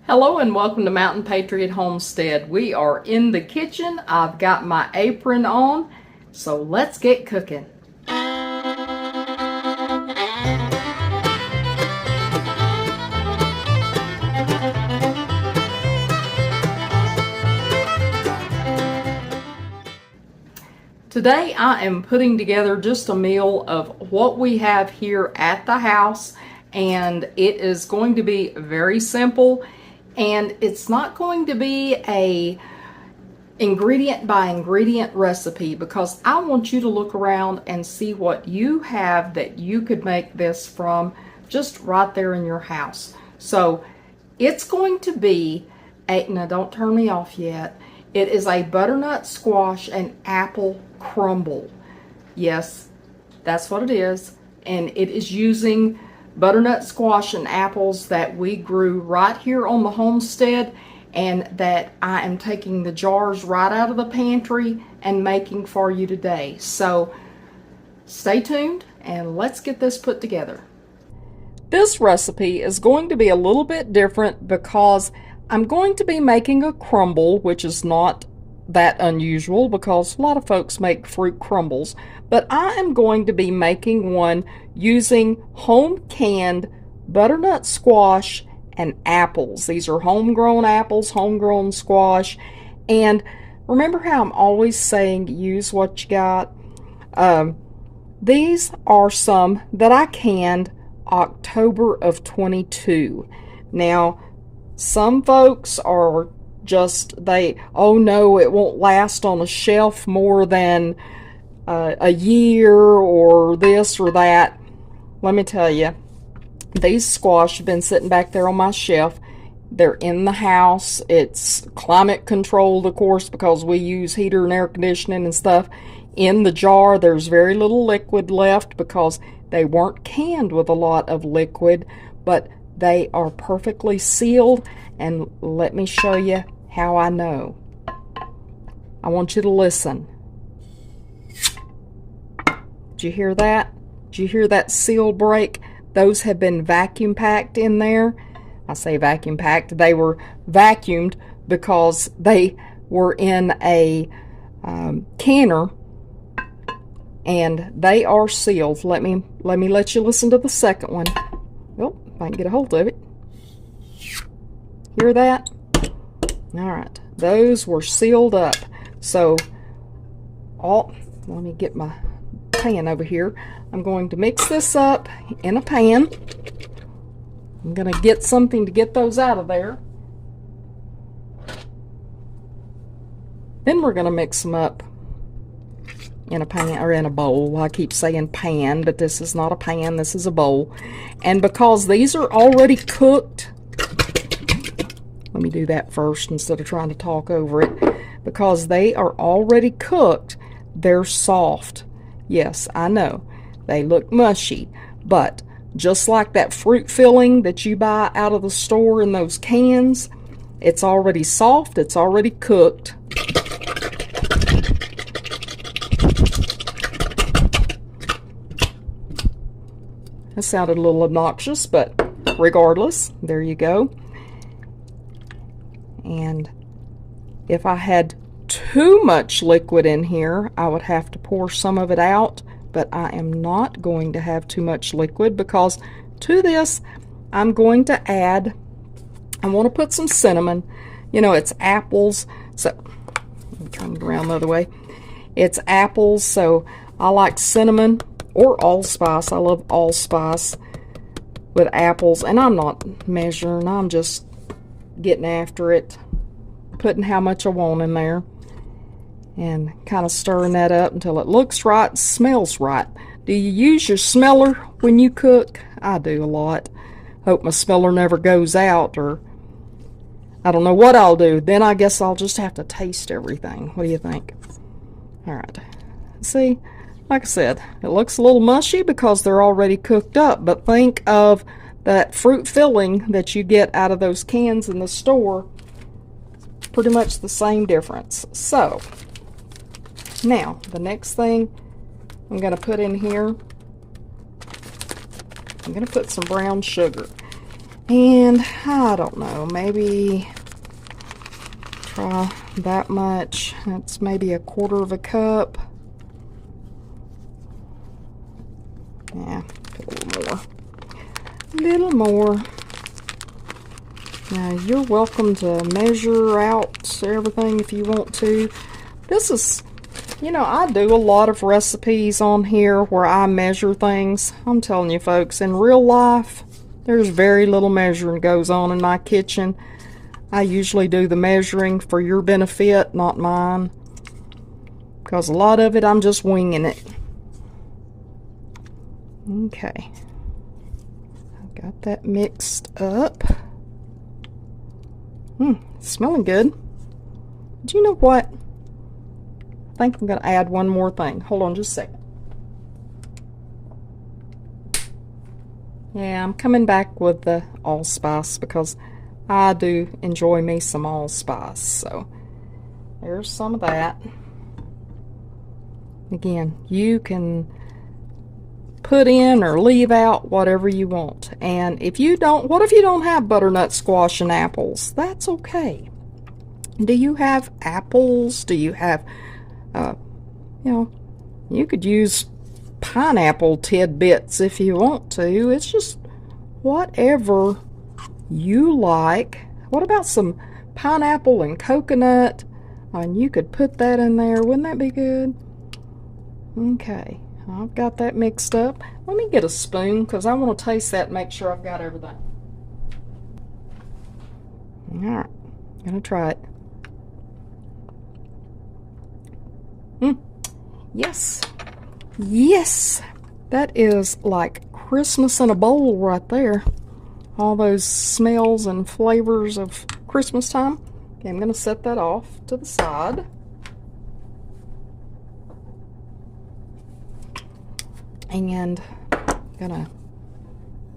Hello and welcome to Mountain Patriot Homestead. We are in the kitchen. I've got my apron on, so let's get cooking. Today I am putting together just a meal of what we have here at the house, and it is going to be very simple, and it's not going to be a ingredient by ingredient recipe because I want you to look around and see what you have that you could make this from just right there in your house. So it's going to be now don't turn me off yet. It is a butternut squash and apple crumble. Yes, that's what it is. And it is using butternut squash and apples that we grew right here on the homestead, and that I am taking the jars right out of the pantry and making for you today. So stay tuned and let's get this put together. This recipe is going to be a little bit different because I'm going to be making a crumble, which is not that unusual because a lot of folks make fruit crumbles, but I am going to be making one using home canned butternut squash and apples. These are homegrown apples, homegrown squash, and remember how I'm always saying use what you got? These are some that I canned October of 22. Now, some folks are just, oh no, it won't last on a shelf more than a year or this or that. Let me tell you, these squash have been sitting back there on my shelf. They're in the house. It's climate controlled, of course, because we use heater and air conditioning and stuff. In the jar, there's very little liquid left because they weren't canned with a lot of liquid, but they are perfectly sealed, and let me show you how I know. I want you to listen. Did you hear that? Did you hear that seal break? Those have been vacuum packed in there. I say vacuum packed. They were vacuumed because they were in a canner, and they are sealed. Let me let you listen to the second one. Oh, if I can get a hold of it. Hear that? All right, those were sealed up. So, let me get my pan over here. I'm going to mix this up in a pan. I'm going to get something to get those out of there. Then we're going to mix them up in a pan or in a bowl. I keep saying pan, but this is not a pan, this is a bowl. And because these are already cooked, let me do that first instead of trying to talk over it. Because they are already cooked, they're soft. Yes, I know, they look mushy, but just like that fruit filling that you buy out of the store in those cans, it's already soft, it's already cooked. That sounded a little obnoxious, but regardless, there you go. And if I had too much liquid in here, I would have to pour some of it out, but I am not going to have too much liquid because to this I'm going to add, I want to put some cinnamon. You know, it's apples, so let me turn it around the other way. It's apples, so I like cinnamon or allspice. I love allspice with apples, and I'm not measuring, I'm just getting after it, putting how much I want in there and kind of stirring that up until it looks right, smells right. Do you use your smeller when you cook? I do a lot. Hope my smeller never goes out, or I don't know what I'll do. Then I guess I'll just have to taste everything. What do you think? Alright, see, like I said, it looks a little mushy because they're already cooked up, but think of that fruit filling that you get out of those cans in the store. Pretty much the same difference. So, now, the next thing I'm going to put in here, I'm going to put some brown sugar. And I don't know, maybe try that much. That's maybe a quarter of a cup. Yeah, put a little more. A little more. Now, you're welcome to measure out everything if you want to. This is, you know, I do a lot of recipes on here where I measure things. I'm telling you folks, in real life, there's very little measuring goes on in my kitchen. I usually do the measuring for your benefit, not mine. Because a lot of it, I'm just winging it. Okay. I've got that mixed up. It's smelling good. But you know what? I think I'm going to add one more thing. Hold on just a second. Yeah, I'm coming back with the allspice because I do enjoy me some allspice. So there's some of that. Again, you can put in or leave out whatever you want. And if you don't, what if you don't have butternut squash and apples? That's okay. Do you have apples? Do you have, you know, you could use pineapple tidbits if you want to. It's just whatever you like. What about some pineapple and coconut? And you could put that in there. Wouldn't that be good? Okay, I've got that mixed up. Let me get a spoon because I want to taste that and make sure I've got everything. Alright, gonna try it. Yes. Yes! That is like Christmas in a bowl right there. All those smells and flavors of Christmas time. Okay, I'm going to set that off to the side. And I'm going to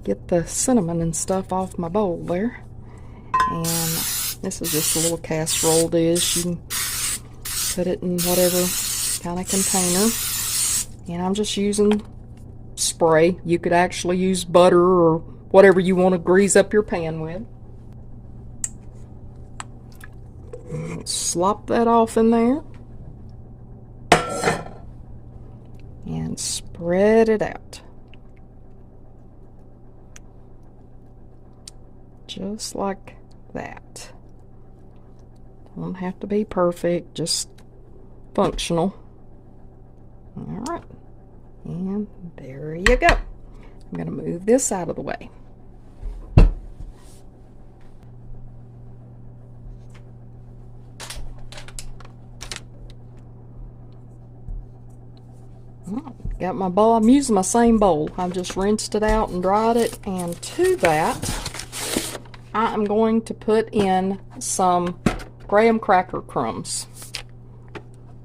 get the cinnamon and stuff off my bowl there. And this is just a little casserole dish. You can put it in whatever kind of container. And I'm just using spray. You could actually use butter or whatever you want to grease up your pan with. Slop that off in there. And spread it out. Just like that. Don't have to be perfect, just functional. Alright, and there you go. I'm going to move this out of the way. Got my bowl. I'm using my same bowl. I've just rinsed it out and dried it, and to that I am going to put in some graham cracker crumbs.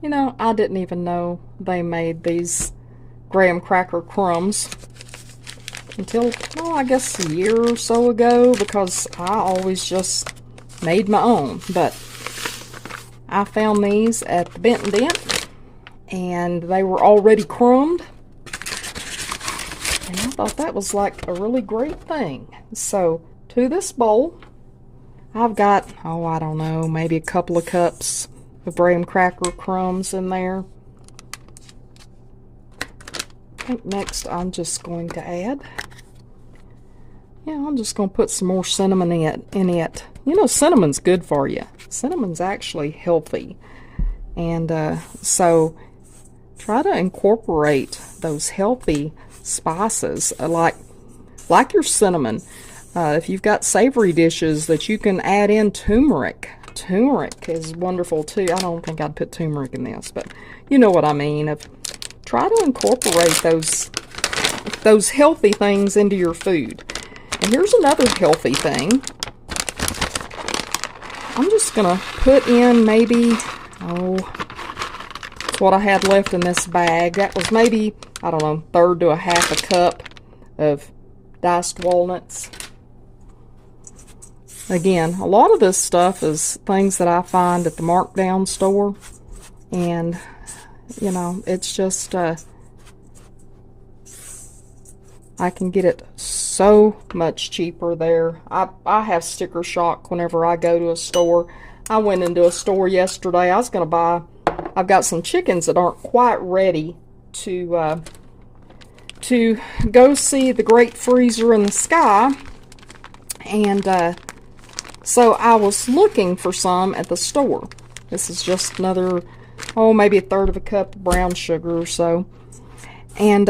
You know, I didn't even know they made these graham cracker crumbs until, well, I guess a year or so ago, because I always just made my own. But I found these at the Benton Dent, and they were already crumbed. And I thought that was like a really great thing. So, to this bowl, I've got, oh, I don't know, maybe a couple of cups of graham cracker crumbs in there. I think next I'm just going to add, I'm just going to put some more cinnamon in it. You know, cinnamon's good for you. Cinnamon's actually healthy. And so try to incorporate those healthy spices like your cinnamon. If you've got savory dishes that you can add in turmeric. Turmeric is wonderful too. I don't think I'd put turmeric in this, but you know what I mean. Try to incorporate those healthy things into your food. And here's another healthy thing. I'm just gonna put in maybe, it's what I had left in this bag. That was maybe, I don't know, third to a half a cup of diced walnuts. Again, a lot of this stuff is things that I find at the markdown store, and you know, it's just I can get it so much cheaper there. I have sticker shock whenever I go to a store. I went into a store yesterday. I was going to buy, I've got some chickens that aren't quite ready to go see the great freezer in the sky. And so I was looking for some at the store. This is just another, maybe a third of a cup of brown sugar or so. And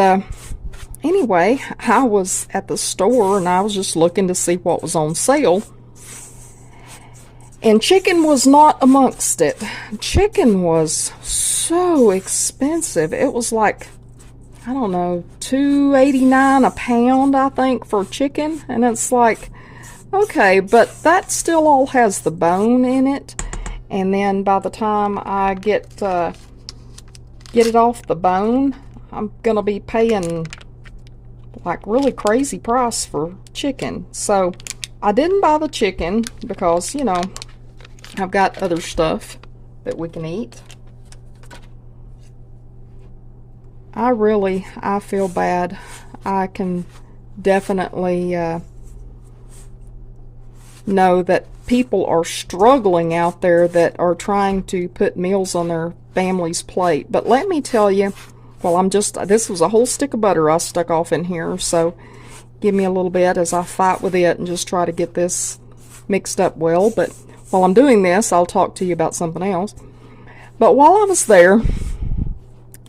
anyway, I was at the store and I was just looking to see what was on sale. And chicken was not amongst it. Chicken was so expensive. It was like, I don't know, $2.89 a pound, I think, for chicken. And it's like, okay, but that still all has the bone in it. And then by the time I get it off the bone, I'm gonna be paying like really crazy price for chicken. So I didn't buy the chicken because, you know, I've got other stuff that we can eat. I feel bad. I can definitely know that people are struggling out there that are trying to put meals on their family's plate. But let me tell you, well, this was a whole stick of butter I stuck off in here, so give me a little bit as I fight with it and just try to get this mixed up well. But while I'm doing this, I'll talk to you about something else. But while I was there,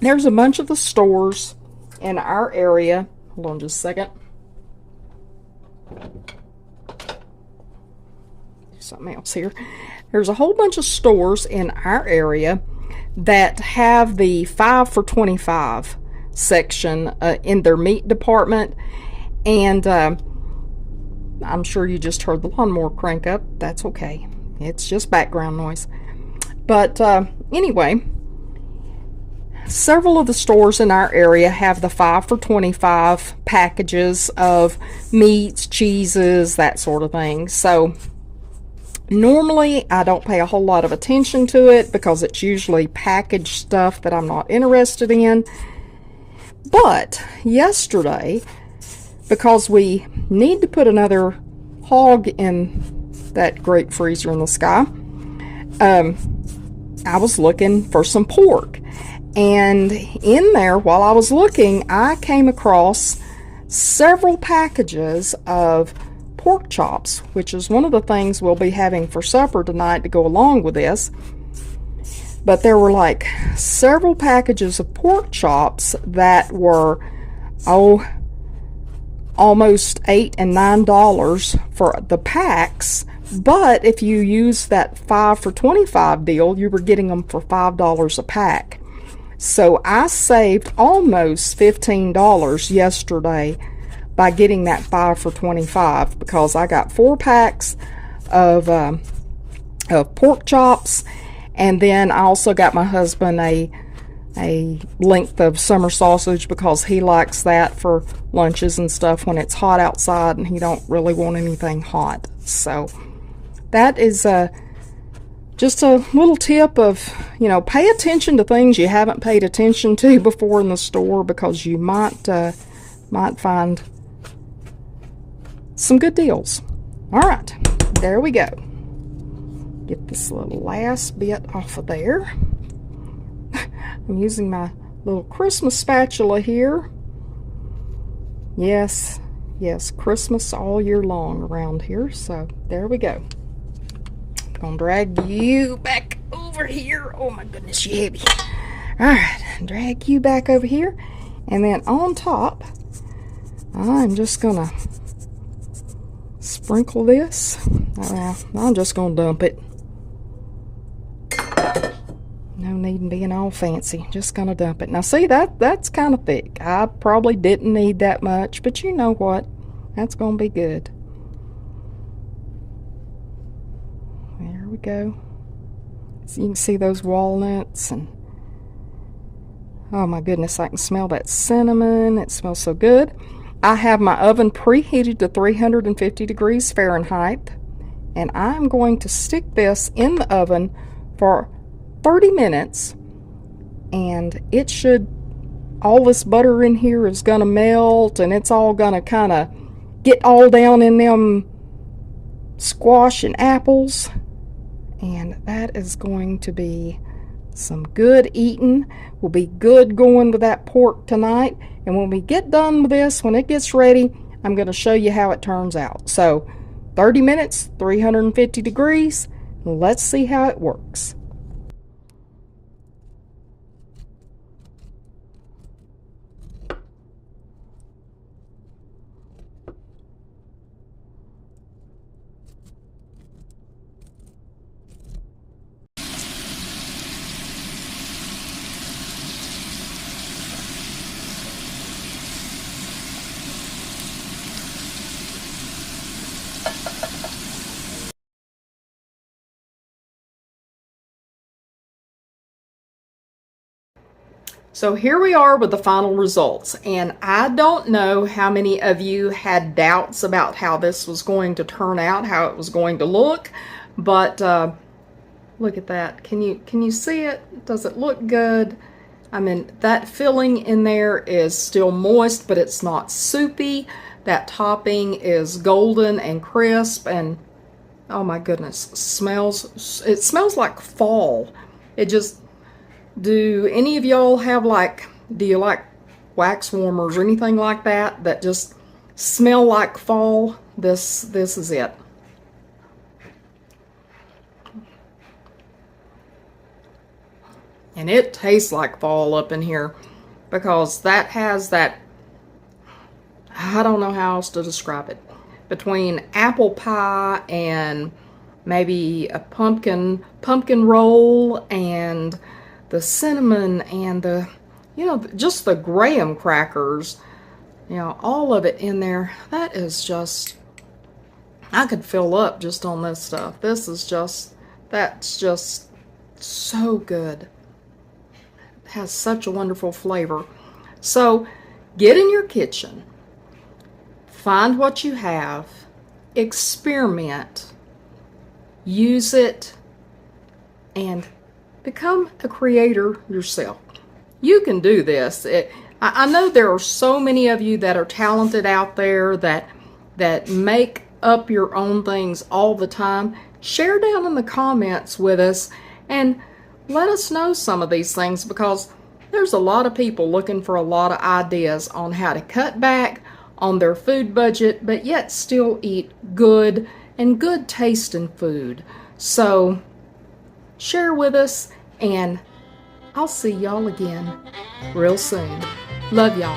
there's a bunch of the stores in our area. Hold on just a second. Do something else here. There's a whole bunch of stores in our area that have the 5 for $25 section in their meat department. And I'm sure you just heard the lawnmower crank up. That's okay. It's just background noise. But anyway, several of the stores in our area have the 5 for $25 packages of meats, cheeses, that sort of thing. So normally I don't pay a whole lot of attention to it because it's usually packaged stuff that I'm not interested in. But yesterday, because we need to put another hog in that great freezer in the sky, I was looking for some pork. And in there, while I was looking, I came across several packages of pork chops, which is one of the things we'll be having for supper tonight to go along with this. But there were like several packages of pork chops that were, almost $8 and $9 for the packs. But if you use that 5 for $25 deal, you were getting them for $5 a pack. So I saved almost $15 yesterday by getting that 5 for $25 because I got 4 packs of pork chops, and then I also got my husband a length of summer sausage because he likes that for lunches and stuff when it's hot outside and he don't really want anything hot. So that is just a little tip of, you know, pay attention to things you haven't paid attention to before in the store because you might find some good deals. All right, there we go. Get this little last bit off of there. I'm using my little Christmas spatula here. Yes, Christmas all year long around here. So there we go. I'm gonna drag you back over here. Oh my goodness, you heavy. All right, drag you back over here. And then on top, I'm just gonna sprinkle this. I'm just gonna dump it. No need in being all fancy. Just gonna dump it. Now see, that's kind of thick. I probably didn't need that much, but you know what? That's gonna be good. There we go. So you can see those walnuts, and oh my goodness, I can smell that cinnamon. It smells so good. I have my oven preheated to 350 degrees Fahrenheit, and I'm going to stick this in the oven for 30 minutes, and it should, all this butter in here is gonna melt, and it's all gonna kind of get all down in them squash and apples. And that is going to be some good eating. Will be good going with that pork tonight. And when we get done with this, when it gets ready, I'm going to show you how it turns out. So 30 minutes, 350 degrees. Let's see how it works. So here we are with the final results, and I don't know how many of you had doubts about how this was going to turn out, how it was going to look, but look at that. Can you see it? Does it look good? I mean, that filling in there is still moist, but it's not soupy. That topping is golden and crisp, and oh my goodness, it smells like fall. It just, do any of y'all have do you like wax warmers or anything like that that just smell like fall? This is it. And it tastes like fall up in here because that has that, I don't know how else to describe it, between apple pie and maybe a pumpkin roll and the cinnamon and the, just the graham crackers, all of it in there. That is just, I could fill up just on this stuff. That's just so good. It has such a wonderful flavor. So get in your kitchen, find what you have, experiment, use it, and become a creator yourself. You can do this. I know there are so many of you that are talented out there that make up your own things all the time. Share down in the comments with us and let us know some of these things, because there's a lot of people looking for a lot of ideas on how to cut back on their food budget, but yet still eat good and good tasting food. So share with us, and I'll see y'all again real soon. Love y'all.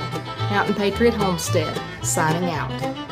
Mountain Patriot Homestead, signing out.